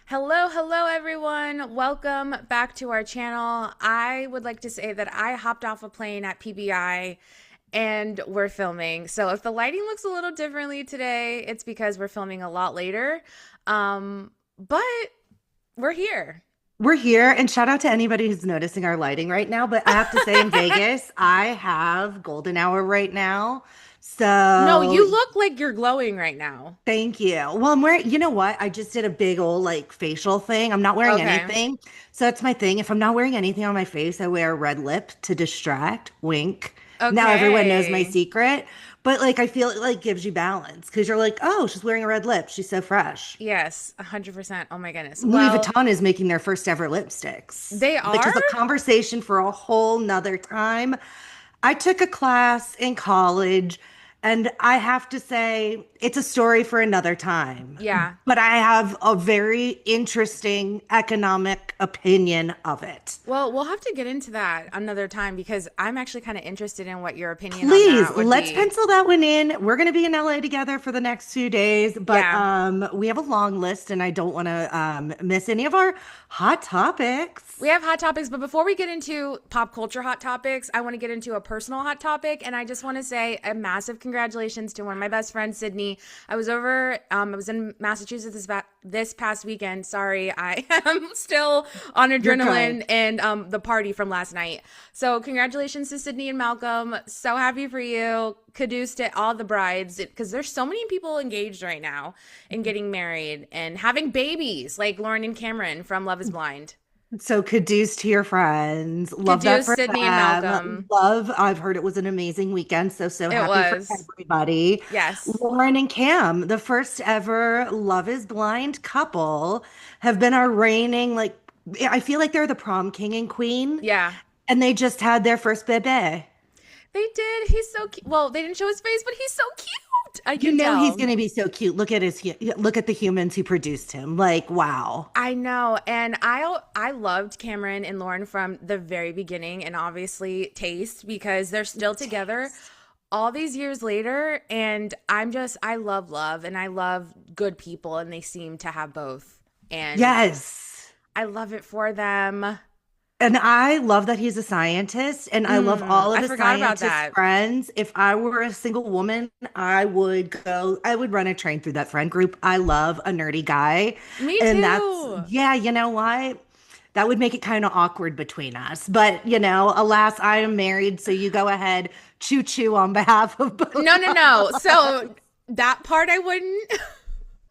Hello everyone. Welcome back to our channel. I would like to say that I hopped off a plane at PBI and we're filming. So if the lighting looks a little differently today, it's because we're filming a lot later. But we're here. We're here, and shout out to anybody who's noticing our lighting right now. But I have to say, in Vegas, I have golden hour right now. No, So you look like you're glowing right now. thank you. Well, I'm wearing, you know what? I just did a big old like facial thing. I'm not wearing Okay. anything. So that's my thing. If I'm not wearing anything on my face, I wear a red lip to distract. Wink. Now everyone knows my Okay. secret. But like, I feel it like gives you balance because you're like, oh, she's wearing a red lip. She's so fresh. Yes, 100%. Oh my goodness. Louis Well, Vuitton is making their first ever lipsticks, they which are? is a conversation for a whole nother time. I took a class in college, and I have to say, it's a story for another time. Yeah. But I have a very interesting economic opinion of it. Well, we'll have to get into that another time because I'm actually kind of interested in what your opinion on Please, that would let's be. pencil that one in. We're going to be in LA together for the next 2 days, but Yeah. we have a long list, and I don't want to miss any of our hot topics. We have hot topics, but before we get into pop culture hot topics, I want to get into a personal hot topic. And I just want to say a massive congratulations to one of my best friends, Sydney. I was in Massachusetts this past weekend. Sorry, I am still on You're good. adrenaline and the party from last night. So, congratulations to Sydney and Malcolm. So happy for you. Caduce to all the brides because there's so many people engaged right now and getting married and having babies like Lauren and Cameron from Love is Blind. So caduce to your friends. Love that Caduce, for Sydney, and them. Malcolm. Love. I've heard it was an amazing weekend. So It happy for was. everybody. Yes. Lauren and Cam, the first ever Love is Blind couple, have been our reigning, like, I feel like they're the prom king and queen, Yeah. and they just had their first bebe. They did. He's so cute. Well, they didn't show his face, but he's so cute. I You can know he's tell. going to be so cute. Look at the humans who produced him. Like, wow. I know. And I loved Cameron and Lauren from the very beginning and obviously Taste because they're still together Taste. all these years later and I love love and I love good people and they seem to have both. And Yes. I love it for them. And I love that he's a scientist, and I love all of I his forgot about scientist that. friends. If I were a single woman, I would run a train through that friend group. I love a nerdy guy. Me And that's, too. yeah, you know what? That would make it kind of awkward between us. But, alas, I am married, so you go ahead, choo choo on behalf of both No, of no, no. us. So that part I wouldn't.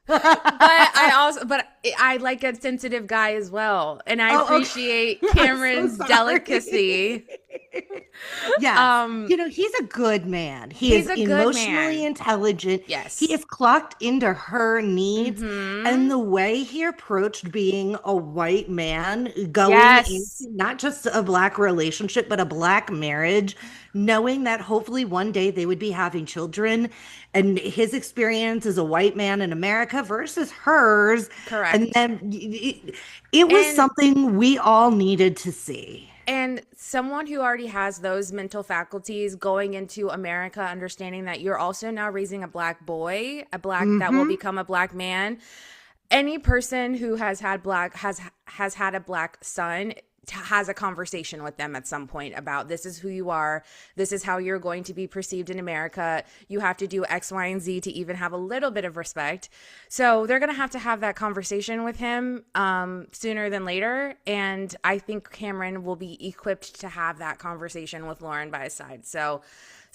But I like a sensitive guy as well. And I Oh, okay. appreciate I'm so Cameron's sorry. delicacy. Yes. Um, He's a good man. He he's is a good emotionally man. intelligent. He Yes. is clocked into her needs. And Mm-hmm. the way he approached being a white man, going into Yes. not just a black relationship, but a black marriage, knowing that hopefully one day they would be having children. And his experience as a white man in America versus hers. And Correct. then it was And something we all needed to see. and someone who already has those mental faculties going into America, understanding that you're also now raising a black boy, a black that will Hmm. become a black man. Any person who has had a black son has a conversation with them at some point about this is who you are, this is how you're going to be perceived in America, you have to do X, Y, and Z to even have a little bit of respect. So they're going to have that conversation with him sooner than later, and I think Cameron will be equipped to have that conversation with Lauren by his side. So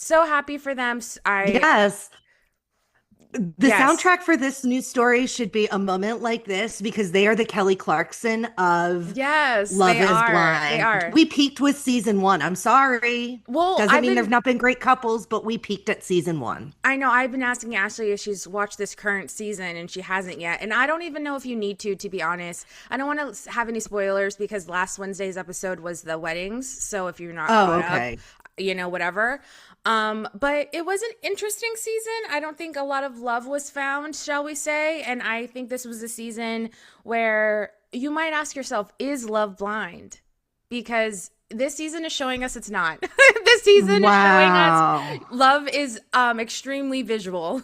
happy for them. I Yes. The Yes. soundtrack for this news story should be A Moment Like This because they are the Kelly Clarkson of Yes, Love they is are. They Blind. are. We peaked with season one. I'm sorry. Well, Doesn't mean there've not been great couples, but we peaked at season one. I know I've been asking Ashley if she's watched this current season and she hasn't yet. And I don't even know if you need to be honest. I don't want to have any spoilers because last Wednesday's episode was the weddings. So if you're not Oh, caught up, okay. whatever. But it was an interesting season. I don't think a lot of love was found, shall we say. And I think this was a season where you might ask yourself, is love blind? Because this season is showing us it's not. This season is showing us Wow. love is extremely visual.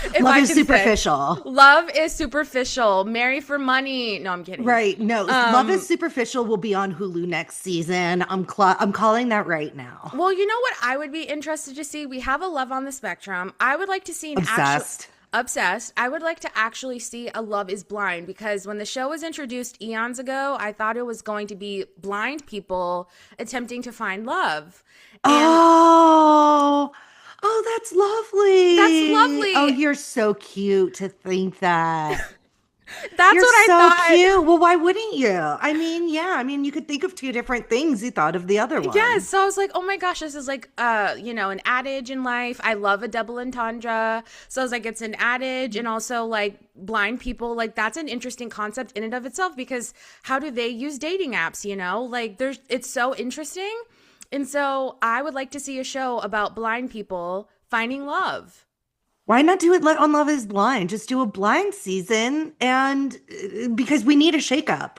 If Love I is can say. superficial. Love is superficial. Marry for money. No, I'm kidding. Right. No, Love is Superficial will be on Hulu next season. I'm calling that right now. Well, you know what I would be interested to see? We have a Love on the Spectrum. I would like to see an actual Obsessed. obsessed. I would like to actually see a Love is Blind, because when the show was introduced eons ago, I thought it was going to be blind people attempting to find love. And Oh, oh, that's that's lovely. Oh, lovely. you're so cute to think that. That's You're what I so thought. cute. Well, why wouldn't you? I mean, yeah, I mean, you could think of two different things. You thought of the other Yes, one. so I was like, oh my gosh, this is like an adage in life. I love a double entendre. So I was like, it's an adage, and also like blind people, like that's an interesting concept in and of itself, because how do they use dating apps, Like it's so interesting. And so I would like to see a show about blind people finding love. Why not do it on Love is Blind? Just do a blind season, and because we need a shakeup.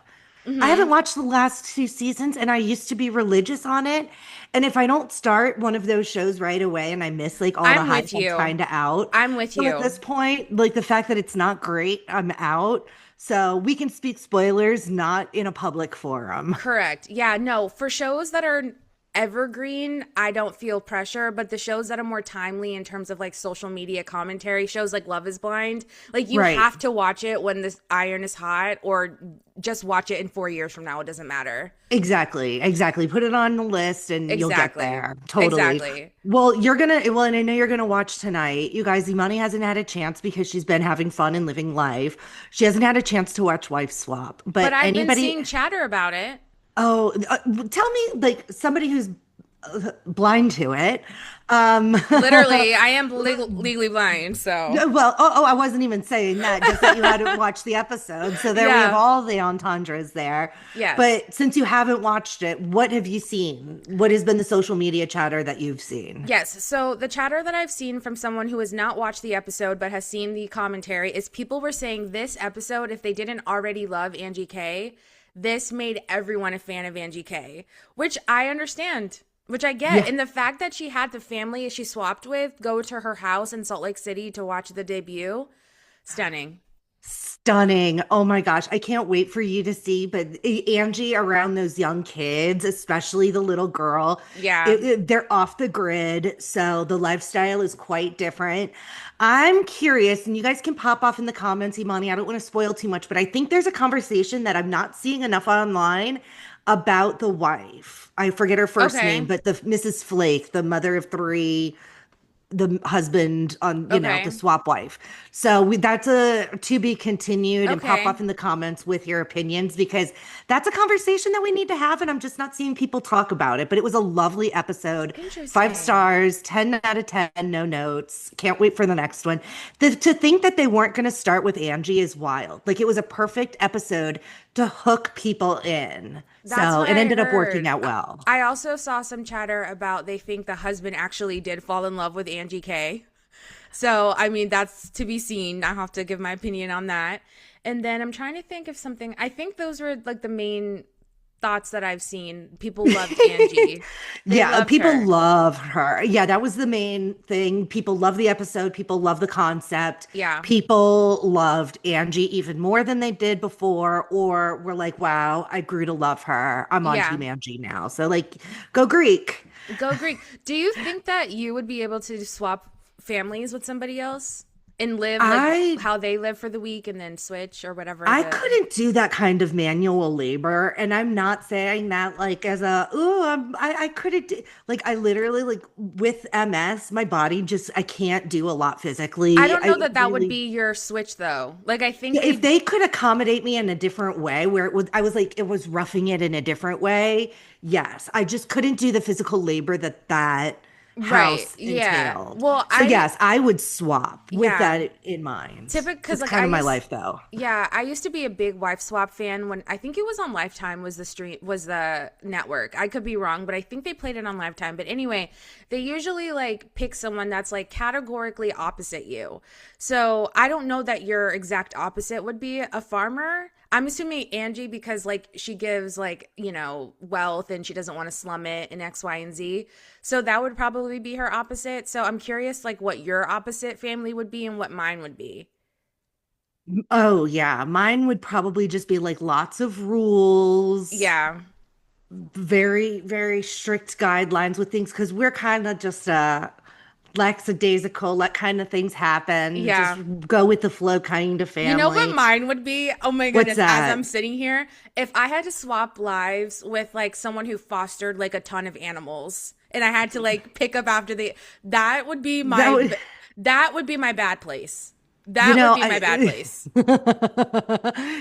I haven't Mhm. watched the last two seasons, and I used to be religious on it. And if I don't start one of those shows right away and I miss like all the I'm hype, with I'm you. kind of out. I'm with So at you. this point, like the fact that it's not great, I'm out. So we can speak spoilers, not in a public forum. Correct. Yeah, no, for shows that are evergreen, I don't feel pressure, but the shows that are more timely in terms of like social media commentary, shows like Love is Blind, like you Right. have to watch it when this iron is hot, or just watch it in 4 years from now. It doesn't matter. Exactly. Exactly. Put it on the list and you'll get Exactly. there. Totally. Exactly. Well, and I know you're gonna watch tonight. You guys, Imani hasn't had a chance because she's been having fun and living life. She hasn't had a chance to watch Wife Swap. But But I've been anybody, seeing chatter about it. oh, tell me, like somebody who's blind to it. Um, Literally, I am legally blind, so well, I wasn't even saying that, just that you hadn't watched the episode. So there we have yeah. all the entendres there. Yes. But since you haven't watched it, what have you seen? What has been the social media chatter that you've seen? Yes. So the chatter that I've seen from someone who has not watched the episode but has seen the commentary is people were saying this episode, if they didn't already love Angie K, this made everyone a fan of Angie K, which I understand, which I get. Yeah. And the fact that she had the family she swapped with go to her house in Salt Lake City to watch the debut, stunning. Stunning. Oh my gosh. I can't wait for you to see. But Angie around those young kids, especially the little girl, Yeah. they're off the grid. So the lifestyle is quite different. I'm curious, and you guys can pop off in the comments, Imani. I don't want to spoil too much, but I think there's a conversation that I'm not seeing enough online about the wife. I forget her first name, Okay. but the Mrs. Flake, the mother of three, the husband on, the Okay. swap wife. So that's a to be continued, and pop Okay. off in the comments with your opinions, because that's a conversation that we need to have. And I'm just not seeing people talk about it, but it was a lovely episode. Five Interesting. stars, 10 out of 10, no notes. Can't wait for the next one. To think that they weren't going to start with Angie is wild. Like it was a perfect episode to hook people in. That's So what it I ended up working heard. out well. I also saw some chatter about they think the husband actually did fall in love with Angie K. So, I mean, that's to be seen. I have to give my opinion on that. And then I'm trying to think of something. I think those were like the main thoughts that I've seen. People loved Angie. They Yeah, loved people her. love her. Yeah, that was the main thing. People love the episode. People love the concept. Yeah. People loved Angie even more than they did before, or were like, wow, I grew to love her. I'm on Yeah. Team Angie now. So, like, go Greek. Go Greek. Do you think that you would be able to swap families with somebody else and live like I how they live for the week and then switch or whatever I the couldn't do that kind of manual labor, and I'm not saying that like as a I couldn't do, like I literally like with MS, my body just I can't do a lot I physically. don't know I that that would really be your switch though. Like I think Yeah, if they they could accommodate me in a different way where I was like, it was roughing it in a different way. Yes, I just couldn't do the physical labor that right. house Yeah. entailed. Well, So I yes, I would swap with yeah. that in mind. Typical cuz It's like kind of my life though. yeah, I used to be a big Wife Swap fan when I think it was on Lifetime was the network. I could be wrong, but I think they played it on Lifetime. But anyway, they usually like pick someone that's like categorically opposite you. So, I don't know that your exact opposite would be a farmer. I'm assuming Angie because like she gives like, wealth and she doesn't want to slum it and X, Y, and Z. So that would probably probably be her opposite. So I'm curious, like, what your opposite family would be and what mine would be. Oh, yeah. Mine would probably just be like lots of rules, Yeah. very, very strict guidelines with things because we're kind of just lackadaisical, let kind of things happen, just Yeah. go with the flow kind of You know what family. mine would be? Oh my What's goodness. As I'm that? sitting here, if I had to swap lives with like someone who fostered like a ton of animals and I had to like pick up after that would be That would, that would be my bad place. you That would know, be my bad place.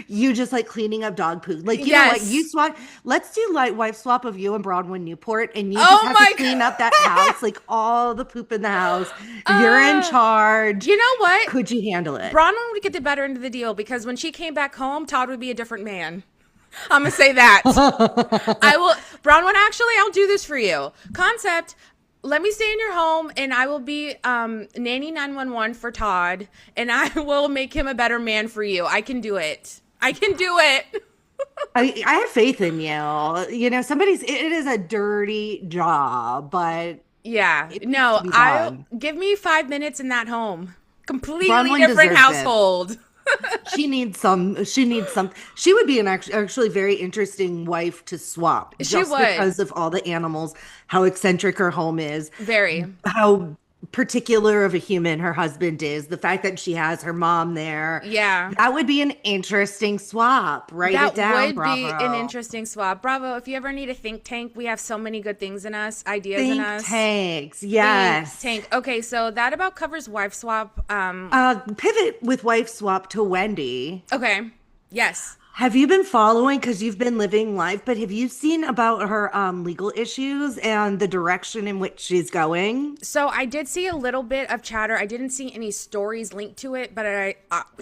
you just like cleaning up dog poo. Like, you know what? You Yes. swap, let's do like wife swap of you and Broadway Newport, and you just Oh have to my clean up that house, like all the poop in the house. You're in God. charge. You know what? Could you handle it? Bronwyn would get the better end of the deal because when she came back home, Todd would be a different man. I'm gonna say that. I will, Bronwyn. Actually, I'll do this for you. Concept. Let me stay in your home, and I will be nanny 911 for Todd, and I will make him a better man for you. I can do it. I can do it. I have faith in you. You know, it is a dirty job, but Yeah. it needs to No. be I done. give me 5 minutes in that home. Completely Bronwyn different deserves it. household. She would be an actually very interesting wife to swap She just would. because of all the animals, how eccentric her home is, Very. how particular of a human her husband is, the fact that she has her mom there. Yeah. That would be an interesting swap. Write it That down, would be an Bravo. interesting swap. Bravo. If you ever need a think tank, we have so many good things in us, ideas in Think us. tanks. Think Yes. tank. Okay, so that about covers wife swap. Pivot with wife swap to Wendy. Okay. Yes. Have you been following because you've been living life, but have you seen about her legal issues and the direction in which she's going? So I did see a little bit of chatter. I didn't see any stories linked to it, but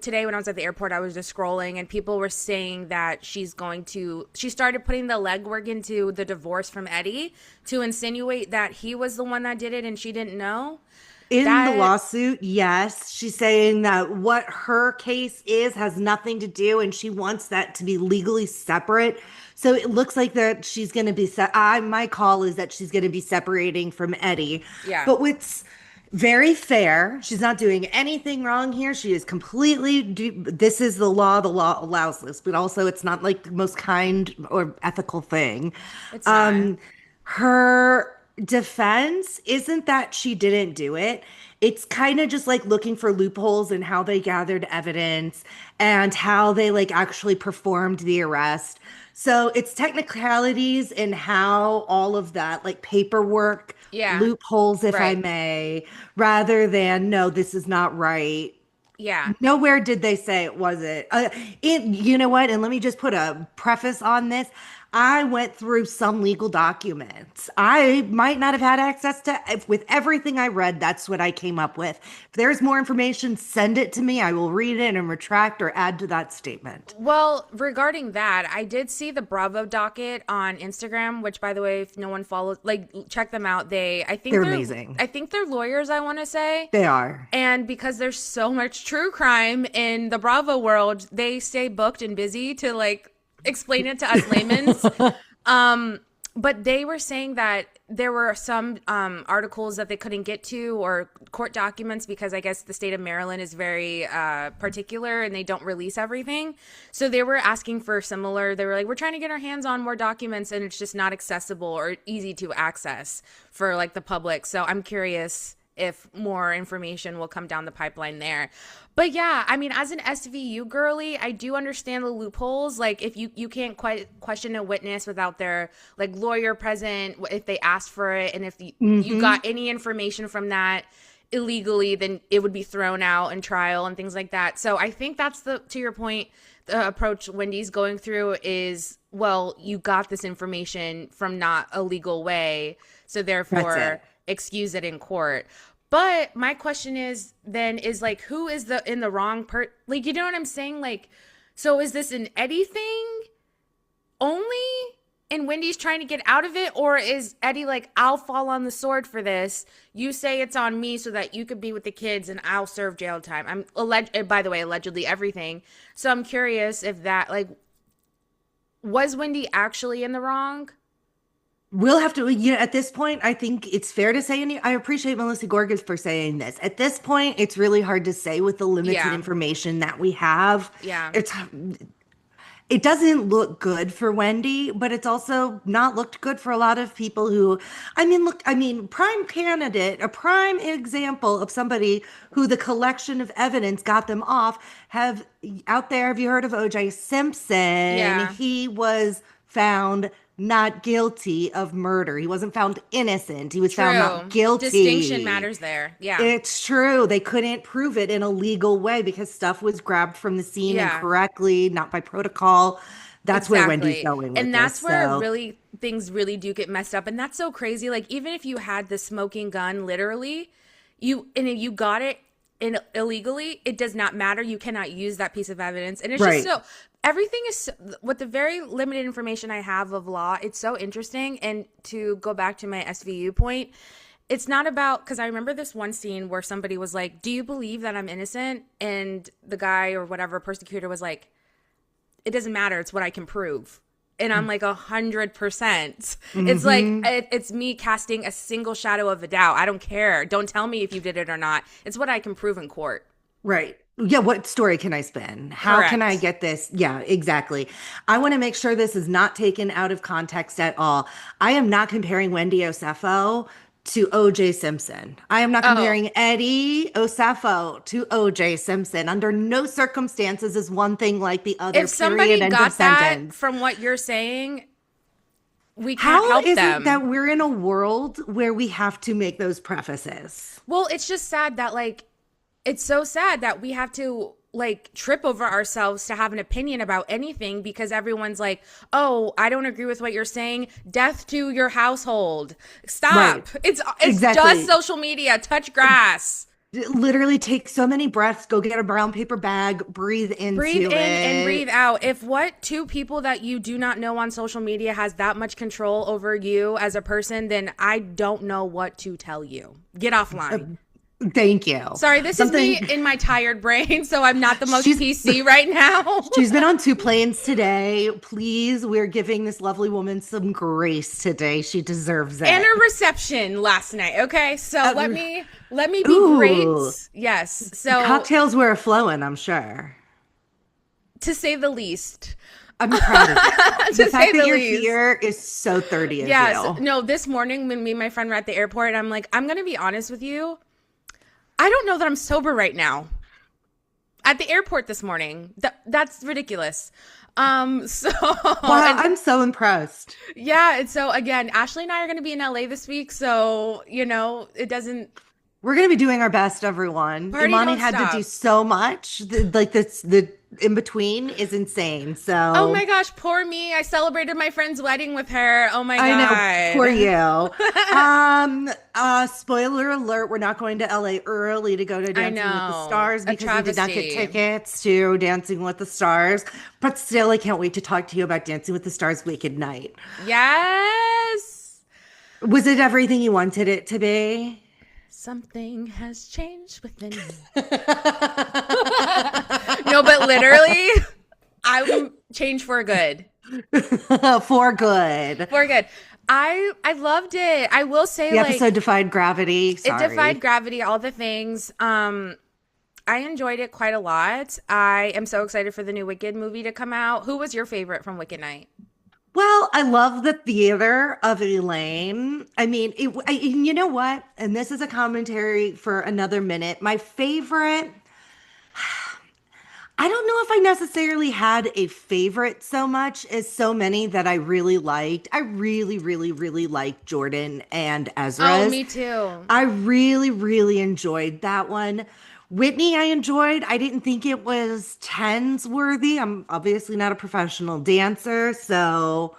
today when I was at the airport, I was just scrolling and people were saying that she started putting the legwork into the divorce from Eddie to insinuate that he was the one that did it and she didn't know. In the That lawsuit, yes, she's saying that what her case is has nothing to do, and she wants that to be legally separate. So it looks like that she's going to be my call is that she's going to be separating from Eddie. Yeah. But what's very fair, she's not doing anything wrong here. She is completely this is the law. The law allows this, but also it's not like the most kind or ethical thing. it's not. Her defense isn't that she didn't do it. It's kind of just like looking for loopholes in how they gathered evidence and how they like actually performed the arrest. So it's technicalities in how all of that like paperwork Yeah. loopholes, if I Right. may, rather than no, this is not right. Yeah. Nowhere did they say it wasn't. You know what? And let me just put a preface on this. I went through some legal documents. I might not have had access to, with everything I read, that's what I came up with. If there's more information, send it to me. I will read it and retract or add to that statement. Well, regarding that, I did see the Bravo docket on Instagram, which by the way, if no one follows, like check them out. I think They're amazing. I think they're lawyers, I want to say. They are. And because there's so much true crime in the Bravo world, they stay booked and busy to like explain it to us laymen's. But they were saying that there were some articles that they couldn't get to or court documents because I guess the state of Maryland is very particular and they don't release everything. So they were asking for they were like, we're trying to get our hands on more documents and it's just not accessible or easy to access for like the public. So I'm curious if more information will come down the pipeline there. But yeah, I mean, as an SVU girly, I do understand the loopholes. Like if you can't quite question a witness without their like lawyer present, if they asked for it, and if you got any information from that illegally, then it would be thrown out in trial and things like that. So I think that's to your point, the approach Wendy's going through is, well, you got this information from not a legal way, so therefore excuse it in court. But my question is like, who is in the wrong like, you know what I'm saying? Like, so is this an Eddie thing only and Wendy's trying to get out of it? Or is Eddie like, I'll fall on the sword for this. You say it's on me so that you could be with the kids and I'll serve jail time. By the way, allegedly everything. So I'm curious if that, like, was Wendy actually in the wrong? We'll have to, at this point, I think it's fair to say, and I appreciate Melissa Gorgas for saying this. At this point, it's really hard to say with the limited Yeah. information that we have. Yeah. It doesn't look good for Wendy, but it's also not looked good for a lot of people who, prime candidate, a prime example of somebody who the collection of evidence got them off. Have you heard of OJ Simpson? Yeah. He was found not guilty of murder. He wasn't found innocent. He was found not True. Distinction guilty. matters there. Yeah. It's true. They couldn't prove it in a legal way because stuff was grabbed from the scene Yeah. incorrectly, not by protocol. That's where Wendy's going with And this. that's where So, really things really do get messed up. And that's so crazy. Like, even if you had the smoking gun, literally, you got it illegally, it does not matter. You cannot use that piece of evidence. And it's right. just everything is with the very limited information I have of law, it's so interesting. And to go back to my SVU point, it's not about, because I remember this one scene where somebody was like, do you believe that I'm innocent? And the guy or whatever persecutor was like, it doesn't matter. It's what I can prove. And I'm like 100%. It's like, it's me casting a single shadow of a doubt. I don't care. Don't tell me if you did it or not. It's what I can prove in court. Right. Yeah, what story can I spin? How Correct. can I get this? Yeah, exactly. I want to make sure this is not taken out of context at all. I am not comparing Wendy Osefo to OJ Simpson. I am not comparing Eddie Osefo to OJ Simpson. Under no circumstances is one thing like the other. If somebody End got of that sentence. from what you're saying, we can't How help is them. it that we're in a world where we have to make those prefaces? Well, it's just sad that, like, it's so sad that we have to, like, trip over ourselves to have an opinion about anything because everyone's like, oh, I don't agree with what you're saying. Death to your household. Stop. Right. It's Exactly. just social media. Touch grass. Literally take so many breaths, go get a brown paper bag, breathe into Breathe in it. and breathe out. If what two people that you do not know on social media has that much control over you as a person, then I don't know what to tell you. Get offline. Thank you. Sorry, this is me in my tired brain, so I'm not the most PC right now. She's been on 2 planes today. Please, we're giving this lovely woman some grace today. She deserves it. And a reception last night. Okay, so let me be Ooh. great. Yes, so Cocktails were flowing, I'm sure. to say the least. I'm proud of you. The fact that you're least. here is so 30 of Yes. you. No, this morning when me and my friend were at the airport, I'm like, I'm going to be honest with you. I don't know that I'm sober right now. At the airport this morning. That's ridiculous. So Wow, I'm so impressed. yeah, and so again, Ashley and I are going to be in LA this week, so it doesn't. We're going to be doing our best, everyone. Party Imani don't had stop. to do so much. The in between is insane. So Oh my gosh, poor me! I celebrated my friend's wedding with her. Oh my god, I know, poor you. Spoiler alert: we're not going to LA early to go to Dancing with the Stars A because we did not get travesty. tickets to Dancing with the Stars. But still, I can't wait to talk to you about Dancing with the Stars Wicked Night. Yes, Was it everything you wanted it to be? something has changed within me. No, but literally, I changed for good. For good. For good. I loved it. I will say, The like, episode defied gravity. it Sorry. defied gravity, all the things. I enjoyed it quite a lot. I am so excited for the new Wicked movie to come out. Who was your favorite from Wicked Night? Well, I love the theater of Elaine. I mean, you know what? And this is a commentary for another minute. My favorite, I don't know if I necessarily had a favorite so much as so many that I really liked. I really, really, really liked Jordan and Ezra's. Oh, me too. I really, really enjoyed that one. Whitney, I enjoyed. I didn't think it was tens worthy. I'm obviously not a professional dancer, so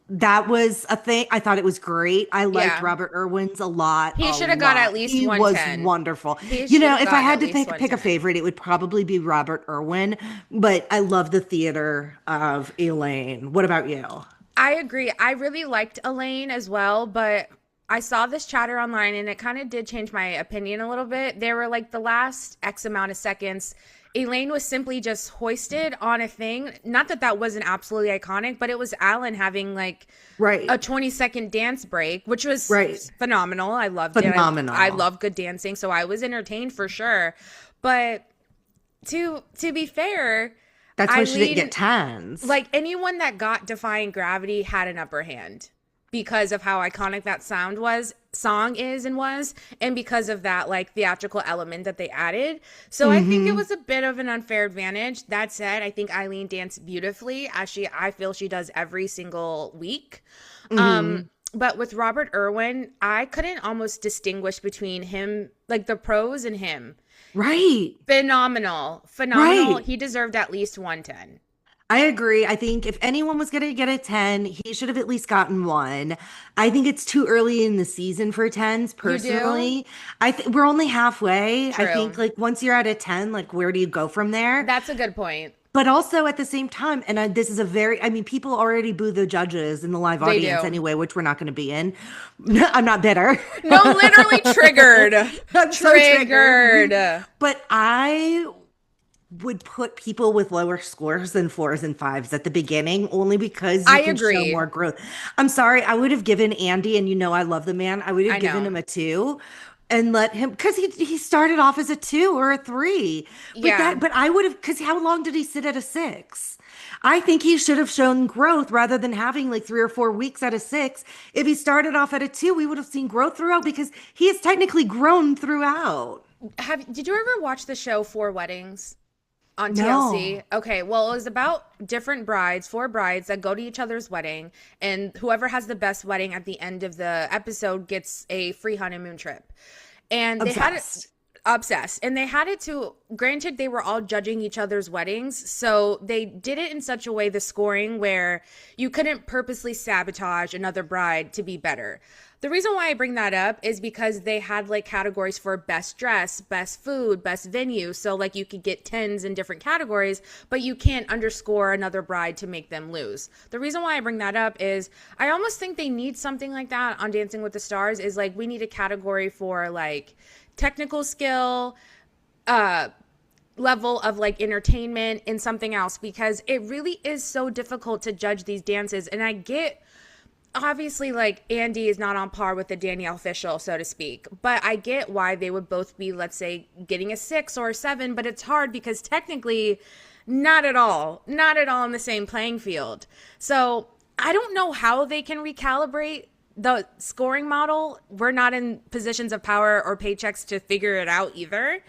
that was a thing. I thought it was great. I liked Yeah. Robert Irwin's a lot. He a should have got lot. at least He 110. was wonderful. He You should know, have if I gotten had at to least pick a 110. favorite, it would probably be Robert Irwin, but I love the theater of Elaine. What about you? I agree. I really liked Elaine as well, but I saw this chatter online and it kind of did change my opinion a little bit. There were like the last X amount of seconds, Elaine was simply just hoisted on a thing. Not that that wasn't absolutely iconic, but it was Alan having like Right. a 20-second dance break, which was phenomenal. I loved Phenomenal. it. I love good dancing, so I was entertained for sure. But to be fair, that's why she didn't get tens. Like anyone that got Defying Gravity had an upper hand because of how iconic that song is, and because of that like theatrical element that they added. So I think it was a bit of an unfair advantage. That said, I think Eileen danced beautifully, as I feel she does every single week. But with Robert Irwin, I couldn't almost distinguish between him, like the pros and him. Right. Phenomenal. Right. He deserved at least 110. I agree. I think if anyone was going to get a 10, he should have at least gotten 1. I think it's too early in the season for 10s, personally. I think we're only halfway. True. I think like once you're at a 10, like where do you go from there? That's a good point. But also at the same time, and this is people already boo the judges in the live audience anyway, which we're not going to be in. I'm not bitter. No, literally triggered. I'm so triggered. But I would put people with lower scores than 4s and 5s at the beginning, only because you can show more growth. I'm sorry, I would have given Andy, and I love the man, I would have given him a 2 and let him, because he started off as a 2 or a 3. But I would have, because how long did he sit at a 6? I think he should have shown growth rather than having like 3 or 4 weeks at a 6. If he started off at a 2, we would have seen growth throughout, because he has technically grown throughout. Did you ever watch the show 4 Weddings? On TLC? No. Okay, well, it was about different brides, 4 brides that go to each other's wedding, and whoever has the best wedding at the end of the episode gets a free honeymoon trip. And they had it obsessed. And they had it to, granted, they were all judging each other's weddings, so they did it in such a way, the scoring, where you couldn't purposely sabotage another bride to be better. The reason why I bring that up is because they had like categories for best dress, best food, best venue. So like you could get 10s in different categories, but you can't underscore another bride to make them lose. The reason why I bring that up is I almost think they need something like that on Dancing with the Stars. Is like we need a category for like technical skill, level of like entertainment, and something else, because it really is so difficult to judge these dances. And I get, obviously, like Andy is not on par with the Danielle Fishel, so to speak, but I get why they would both be, let's say, getting a 6 or a 7, but it's hard because technically not at all in the same playing field. So I don't know how they can recalibrate the scoring model. We're not in positions of power or paychecks to figure it out either.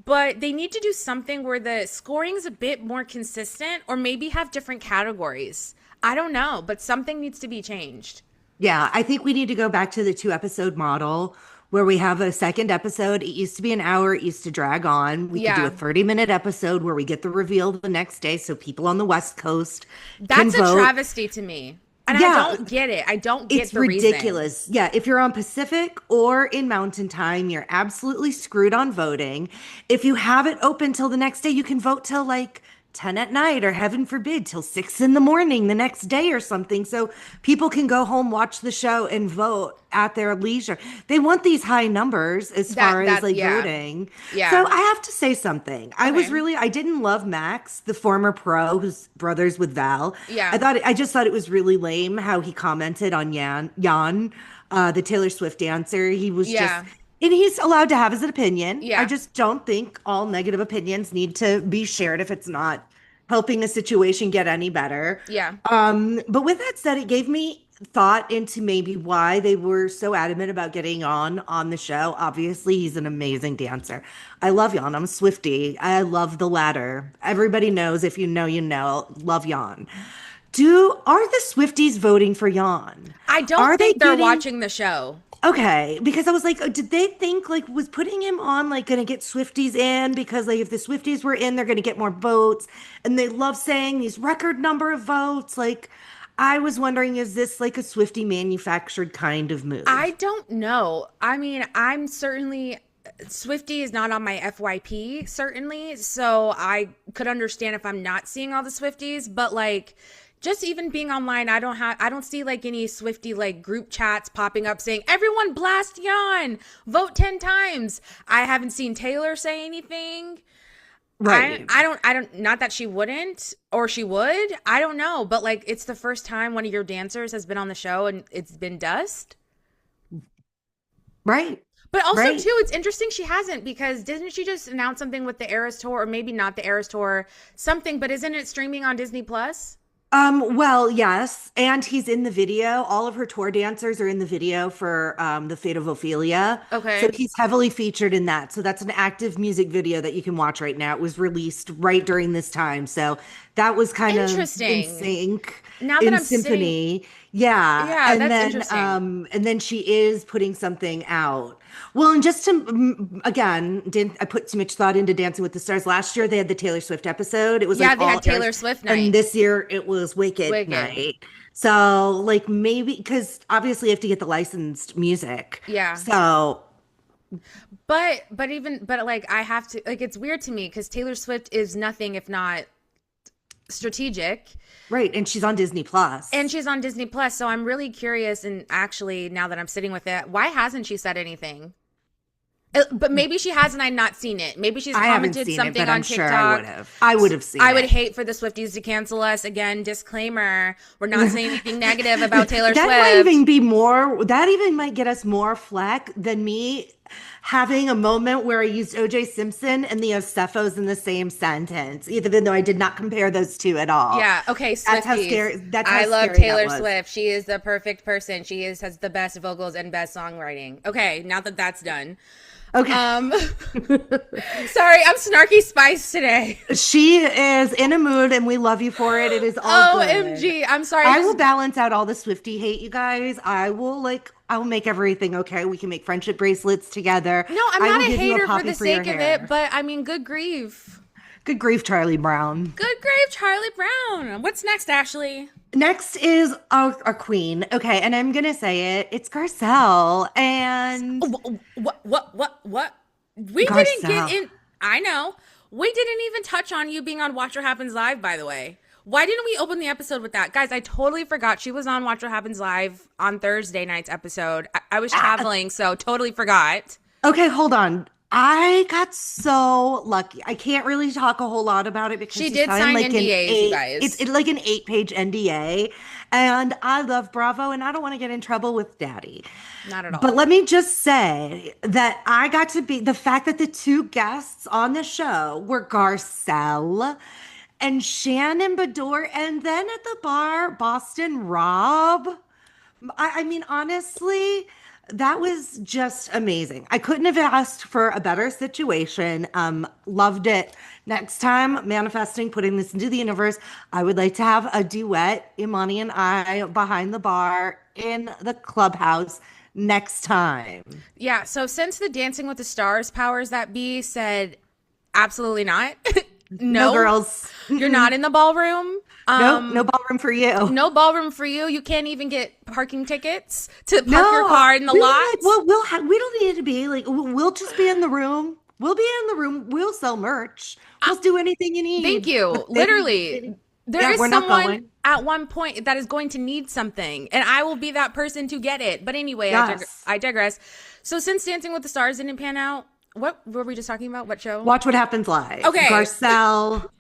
But they need to do something where the scoring's a bit more consistent, or maybe have different categories. I don't know, but something needs to be changed. Yeah, I think we need to go back to the 2-episode model where we have a second episode. It used to be an hour. It used to drag on. We could do a 30-minute episode where we get the reveal the next day so people on the West Coast can vote. That's a travesty to me. And I don't get it. I don't get the reason. It's ridiculous. Yeah, if you're on Pacific or in Mountain Time, you're absolutely screwed on voting. If you have it open till the next day, you can vote till like 10 at night, or heaven forbid, till 6 in the morning the next day or something. So people can go home, watch the show, and vote at their leisure. They want these high numbers as far as voting. Yeah. So I have to say something. Okay. I didn't love Max, the former pro who's brothers with Val. Yeah. I just thought it was really lame how he commented on Jan, the Taylor Swift dancer. He was just, and he's allowed to have his opinion. Yeah. I just don't think all negative opinions need to be shared if it's not helping a situation get any better. Yeah. But with that said, it gave me thought into maybe why they were so adamant about getting on the show. Obviously, he's an amazing dancer. I love Jan. I'm a Swiftie. I love the ladder. Everybody knows, if you know, you know. Love Jan. Are the Swifties voting for Jan? I don't think they're watching the show. Okay, because I was like, did they think like was putting him on like going to get Swifties in? Because like if the Swifties were in, they're going to get more votes, and they love saying these record number of votes. Like, I was wondering, is this like a Swiftie manufactured kind of move? I don't know. I mean, Swiftie is not on my FYP, certainly, so I could understand if I'm not seeing all the Swifties, but like, just even being online, I don't see like any Swiftie like group chats popping up saying, everyone blast Jan, vote 10 times. I haven't seen Taylor say anything. Right. I don't, not that she wouldn't or she would. I don't know. But like, it's the first time one of your dancers has been on the show and it's been dust. Right. But also, Right. too, it's interesting she hasn't because didn't she just announce something with the Eras Tour or maybe not the Eras Tour, something, but isn't it streaming on Disney Plus? Well, yes, and he's in the video. All of her tour dancers are in the video for The Fate of Ophelia. So Okay. he's heavily featured in that. So that's an active music video that you can watch right now. It was released right during this time. So that was kind of in Interesting. sync, Now that in I'm sitting, symphony. Yeah. yeah, that's interesting. And then she is putting something out. Well, and just to again, didn't I put too much thought into Dancing with the Stars? Last year they had the Taylor Swift episode. It was Yeah, like they all had airs, Taylor Swift and night. this year it was Wicked Wicked. night. So like maybe because obviously you have to get the licensed music. Yeah. So But like I have to like it's weird to me because Taylor Swift is nothing if not strategic. right, and she's on Disney Plus. And she's on Disney Plus, so I'm really curious. And actually, now that I'm sitting with it, why hasn't she said anything? But maybe she has, and I've not seen it. Maybe she's I haven't commented seen it, something but on I'm sure TikTok. I would have. I would have seen I would it. hate for the Swifties to cancel us again. Disclaimer: we're not saying anything negative about Taylor That Swift. might even be more, that even might get us more flack than me having a moment where I used OJ Simpson and the Osefos in the same sentence, even though I did not compare those two at all. Yeah. Okay. Swifties. That's how scary. That's how I love scary that Taylor was. Swift. She is the perfect person. She has the best vocals and best songwriting. Okay. Now that that's done. Okay. Sorry, I'm snarky spice today. She is in a mood and we love you for it. It is all good. OMG. I'm sorry. I will balance out all the Swifty hate, you guys. I will make everything okay. We can make friendship bracelets together. No, I'm I not will a give you hater for poppy the your sake of hair. it, but I mean, good grief. Good grief, Charlie Brown. Good grief, Charlie Brown. What's next, Ashley? Next is our queen. Okay, and I'm gonna say it. It's Garcelle. And What? We didn't get Garcelle. in. I know. We didn't even touch on you being on Watch What Happens Live, by the way. Why didn't we open the episode with that? Guys, I totally forgot she was on Watch What Happens Live on Thursday night's episode. I was traveling, so totally forgot. Okay, hold on. I got so lucky. I can't really talk a whole lot about it because She did signed sign like NDAs, you guys. It's like an 8-page NDA, and I love Bravo, and I don't want to get in trouble with Daddy. Not at all. But let me just say that I got to be the fact that the two guests on the show were Garcelle and Shannon Bador, and then at the bar, Boston Rob. I mean, honestly, that was just amazing. I couldn't have asked for a better situation. Loved it. Next time, manifesting, putting this into the universe, I would like to have a duet, Imani and I, behind the bar in the clubhouse next time. Yeah, so since the Dancing with the Stars powers that be said absolutely not. No, girls. You're not in the ballroom. No ballroom for you. No ballroom for you. You can't even get parking tickets to park your car in the lot. We don't need to be like, we'll just be in the room. We'll be in the room. We'll sell merch. We'll do anything you need. Thank you. Literally. There is we're not someone going. at one point that is going to need something, and I will be that person to get it. But anyway, Yes. I digress. So since Dancing with the Stars didn't pan out, what were we just talking about? What show? Watch What Happens Live. Okay. Garcelle.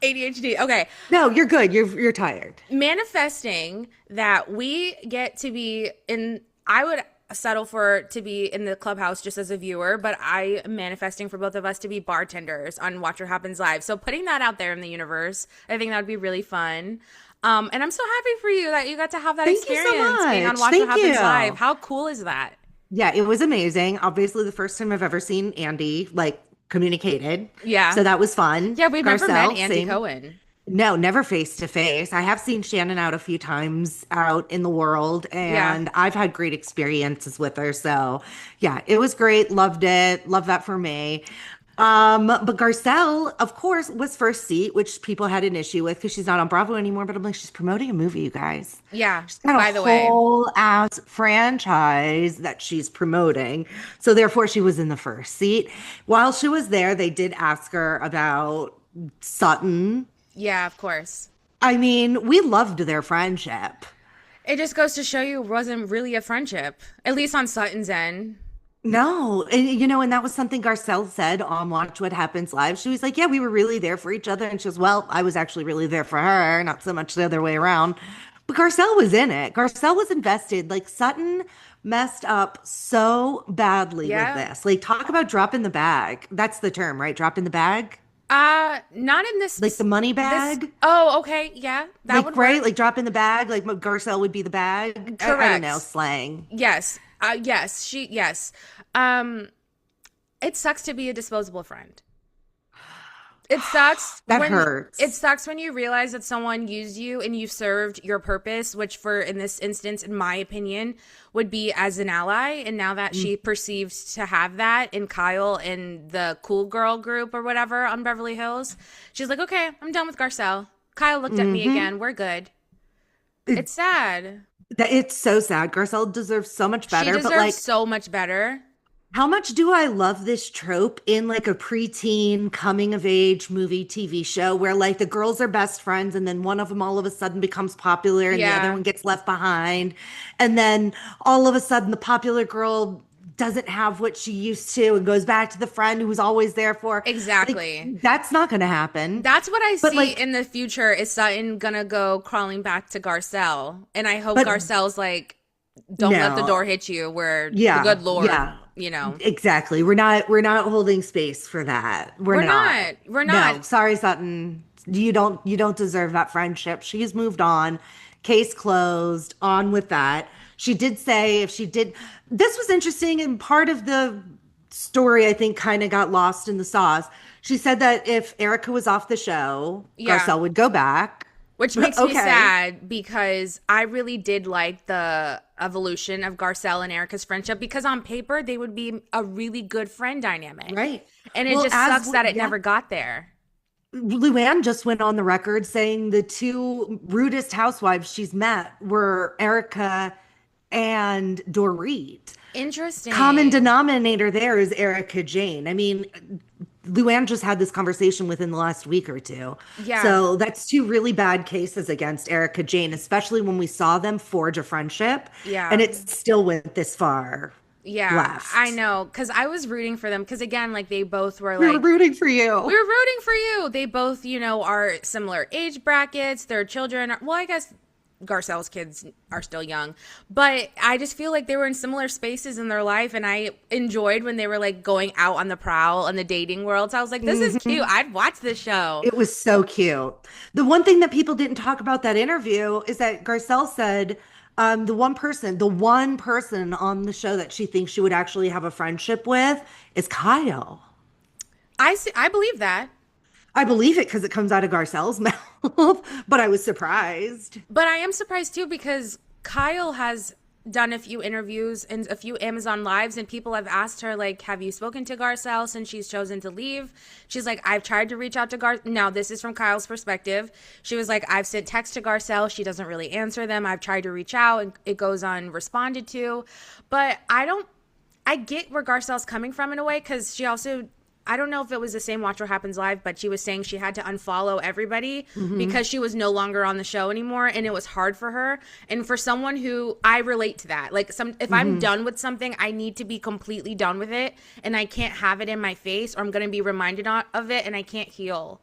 ADHD. Okay. No, you're good. You're tired. Manifesting that we get to be in, I would settle for to be in the clubhouse just as a viewer, but I am manifesting for both of us to be bartenders on Watch What Happens Live. So putting that out there in the universe, I think that would be really fun. And I'm so happy for you that you got to have that Thank you so experience being on much. Watch Thank What Happens you. Live. How cool is that? Yeah, it was amazing. Obviously, the first time I've ever seen Andy like communicated. Yeah. So that was fun. Yeah, we've never met Garcelle, Andy same. Cohen. No, never face to face. I have seen Shannon out a few times out in the world, and I've had great experiences with her. So, yeah, it was great. Loved it. Love that for me. But Garcelle, of course, was first seat, which people had an issue with because she's not on Bravo anymore. But I'm like, she's promoting a movie, you guys. Yeah. She's got By the way, whole ass franchise that she's promoting. So therefore, she was in the first seat. While she was there, they did ask her about Sutton. yeah, of course. I mean, we loved their friendship. It just goes to show you it wasn't really a friendship, at least on Sutton's end. No, and and that was something Garcelle said on Watch What Happens Live. She was like, "Yeah, we were really there for each other," and she was, "Well, I was actually really there for her, not so much the other way around." But Garcelle was in it. Garcelle was invested. Like Sutton messed up so badly with Yeah. this. Like, talk about dropping the bag. That's the term, right? Dropping the bag, Not in like the money this. bag. Oh, okay. Yeah, that Like, would right? work. Like dropping the bag. Like Garcelle would be the bag. I don't know Correct. slang. Yes. Yes. Um, it sucks to be a disposable friend. That hurts. It sucks when you realize that someone used you and you served your purpose, which for in this instance, in my opinion, would be as an ally. And now that she perceives to have that in Kyle and the cool girl group or whatever on Beverly Hills, she's like, okay, I'm done with Garcelle. Kyle looked at me again. We're good. It's sad. It's so sad. Garcelle deserves so much She better, but deserves like, so much better. how much do I love this trope in like a preteen coming of age movie TV show where like the girls are best friends and then one of them all of a sudden becomes popular and the other Yeah, one gets left behind. And then all of a sudden the popular girl doesn't have what she used to and goes back to the friend who was always there for her. Like exactly. that's not going to happen. That's what I But see like, in the future is Sutton gonna go crawling back to Garcelle. And I hope but Garcelle's like, don't let the no. door hit you where the Yeah. good Lord, Yeah. you know. Exactly. We're not holding space for that. We're We're not. not. We're No, not. sorry, Sutton. You don't deserve that friendship. She's moved on. Case closed. On with that. She did say if she did this was interesting and part of the story I think kind of got lost in the sauce. She said that if Erica was off the show, Yeah. Garcelle would go back. Which makes me Okay. sad because I really did like the evolution of Garcelle and Erica's friendship because on paper they would be a really good friend dynamic. Right. And it Well, just sucks that it never got there. Luann just went on the record saying the two rudest housewives she's met were Erica and Dorit. Common Interesting. denominator there is Erica Jane. I mean, Luann just had this conversation within the last week or two. Yeah. So that's two really bad cases against Erica Jane, especially when we saw them forge a friendship and Yeah. it still went this far Yeah, I left. know. Because I was rooting for them. Because again, like they both were We were like, rooting for we you. were rooting for you. They both, are similar age brackets. Their children are, well, I guess Garcelle's kids are still young. But I just feel like they were in similar spaces in their life. And I enjoyed when they were like going out on the prowl in the dating world. So I was like, this is cute. I'd watch this show. It was so cute. The one thing that people didn't talk about that interview is that Garcelle said the one person on the show that she thinks she would actually have a friendship with is Kyle. I believe that. I believe it because it comes out of Garcelle's mouth, but I was surprised. But I am surprised too because Kyle has done a few interviews and a few Amazon lives and people have asked her like, have you spoken to Garcelle since she's chosen to leave? She's like, I've tried to reach out to Now this is from Kyle's perspective. She was like, I've sent texts to Garcelle. She doesn't really answer them. I've tried to reach out and it goes unresponded to. But I get where Garcelle's coming from in a way because she also I don't know if it was the same Watch What Happens Live, but she was saying she had to unfollow everybody because she was no longer on the show anymore and it was hard for her. And for someone who I relate to that, like if I'm done with something, I need to be completely done with it and I can't have it in my face or I'm going to be reminded of it and I can't heal.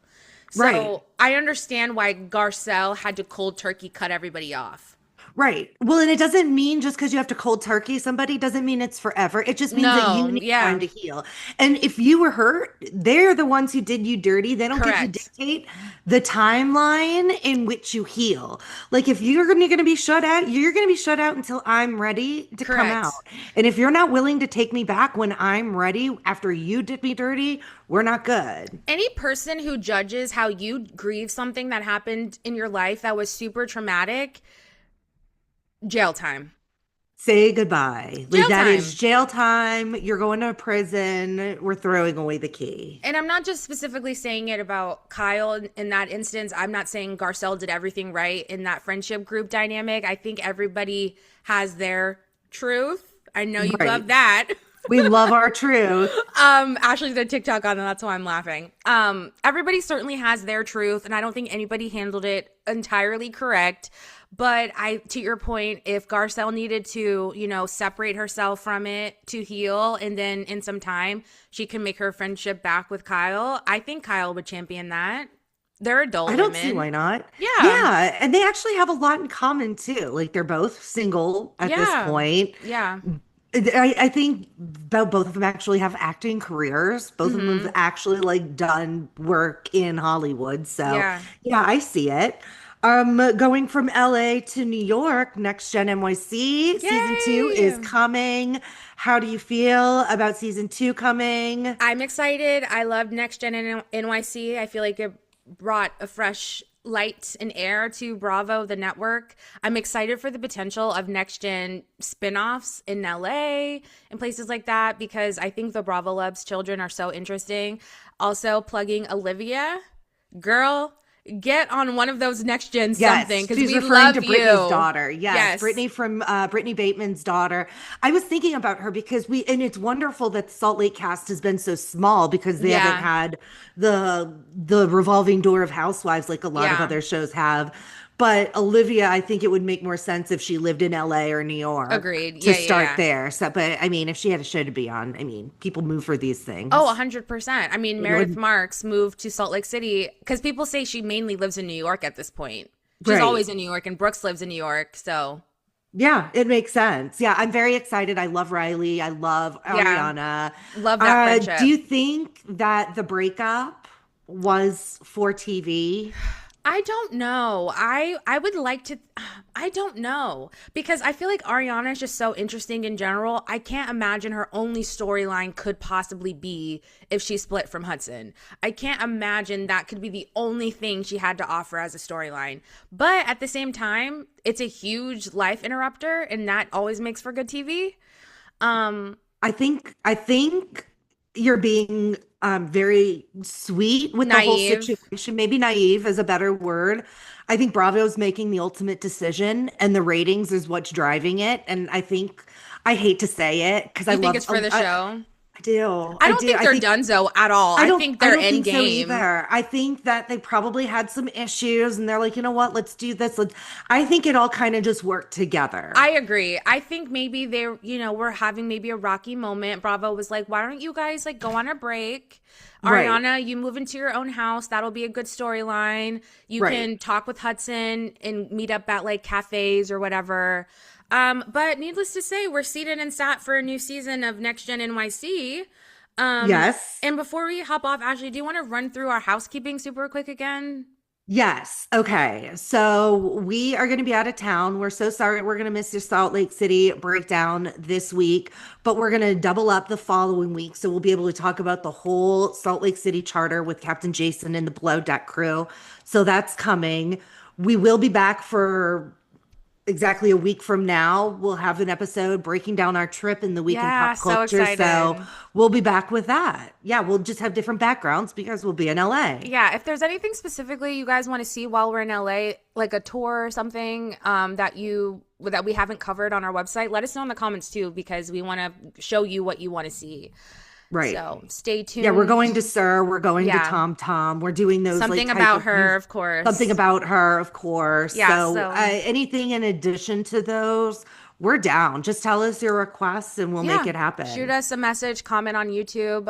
So Right. I understand why Garcelle had to cold turkey cut everybody off. Right. Well, and it doesn't mean just because you have to cold turkey somebody doesn't mean it's forever. It just means that you No, need time yeah, to heal. And if you were hurt, they're the ones who did you dirty. They don't get to correct. dictate the timeline in which you heal. Like if you're going to be shut out, you're going to be shut out until I'm ready to come out. Correct. And if you're not willing to take me back when I'm ready after you did me dirty, we're not good. Any person who judges how you grieve something that happened in your life that was super traumatic, jail time. Say goodbye. Like Jail that time. is jail time. You're going to prison. We're throwing away the key. And I'm not just specifically saying it about Kyle in that instance. I'm not saying Garcelle did everything right in that friendship group dynamic. I think everybody has their truth. I know you love Right. that. We love our truth. Ashley did a TikTok on it, that's why I'm laughing. Everybody certainly has their truth, and I don't think anybody handled it entirely correct. But to your point, if Garcelle needed to, separate herself from it to heal, and then in some time she can make her friendship back with Kyle, I think Kyle would champion that. They're adult I don't women. see why not. Yeah. Yeah, and they actually have a lot in common too. Like they're both single at this Yeah. point. Yeah. I think both of them actually have acting careers. Both of them have actually like done work in Hollywood. So Yeah. yeah, I see it. Going from LA to New York, Next Gen NYC season 2 is Yay! coming. How do you feel about season 2 coming? I'm excited. I loved Next Gen NYC. I feel like it brought a fresh light and air to Bravo, the network. I'm excited for the potential of Next Gen spinoffs in LA and places like that, because I think the Bravo Loves children are so interesting. Also, plugging Olivia. Girl, get on one of those Next Gen something, because she's we referring love to you. Brittany's daughter. Yes, Yes. Brittany from Brittany Bateman's daughter. I was thinking about her because and it's wonderful that the Salt Lake cast has been so small because they haven't had the revolving door of housewives like a lot of other shows have. But Olivia, I think it would make more sense if she lived in LA or New York. Agreed. To start there. So, but I mean, if she had a show to be on, I mean, people move for these things. Oh, 100%. I mean, Meredith Marks moved to Salt Lake City because people say she mainly lives in New York at this point. She's always in New York, and Brooks lives in New York, so. Yeah, it makes sense. Yeah, I'm very excited. I love Riley. I love Ariana. Love that friendship. Do you think that the breakup was for TV? I don't know. I would like to. I don't know, because I feel like Ariana is just so interesting in general. I can't imagine her only storyline could possibly be if she split from Hudson. I can't imagine that could be the only thing she had to offer as a storyline. But at the same time, it's a huge life interrupter, and that always makes for good TV. I think you're being very sweet with Naive. the whole situation. Maybe naive is a better word. I think Bravo's making the ultimate decision, and the ratings is what's driving it. And I think I hate to say it because I think love it's for the show. I do. I don't think they're donezo at all. I think they're end game. So either. I think that they probably had some issues, and they're like, you know what? Let's do this. I think it all kind of just worked together. I agree. I think maybe we're having maybe a rocky moment. Bravo was like, why don't you guys like go on a break? Ariana, you move into your own house. That'll be a good storyline. You can talk with Hudson and meet up at like cafes or whatever. But needless to say, we're seated and sat for a new season of Next Gen NYC. Yes. And before we hop off, Ashley, do you want to run through our housekeeping super quick again? Yes. Okay. So we are going to be out of town. We're so sorry. We're going to miss your Salt Lake City breakdown this week, but we're going to double up the following week. So we'll be able to talk about the whole Salt Lake City charter with Captain Jason and the Below Deck crew. So that's coming. We will be back for exactly a week from now. We'll have an episode breaking down our trip in the week in pop culture. So we'll be back with that. Yeah, we'll just have different backgrounds because we'll be in LA. Yeah, if there's anything specifically you guys want to see while we're in LA, like a tour or something that we haven't covered on our website, let us know in the comments too, because we want to show you what you want to see. Right. So stay tuned. Yeah, we're going to Sir. We're going to Tom Tom. We're doing those something about her, of course. Something about her, of course. Yeah. So anything in addition to those, we're down. Just tell us your requests and we'll make it happen. Shoot us a message, comment on YouTube.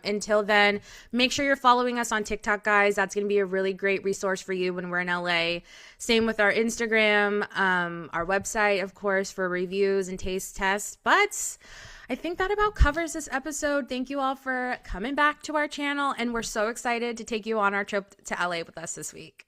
Until then, make sure you're following us on TikTok, guys. That's going to be a really great resource for you when we're in LA. Same with our Instagram, our website, of course, for reviews and taste tests. But I think that about covers this episode. Thank you all for coming back to our channel, and we're so excited to take you on our trip to LA with us this week.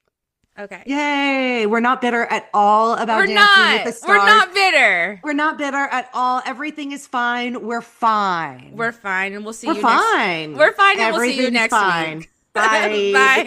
Okay. Yay. We're not bitter at all about Dancing with the Stars. We're not bitter. We're not bitter at all. Everything is fine. We're fine. We're fine, and we'll see We're you fine. next week. We're fine, and we'll see you next fine. week. Bye. Bye.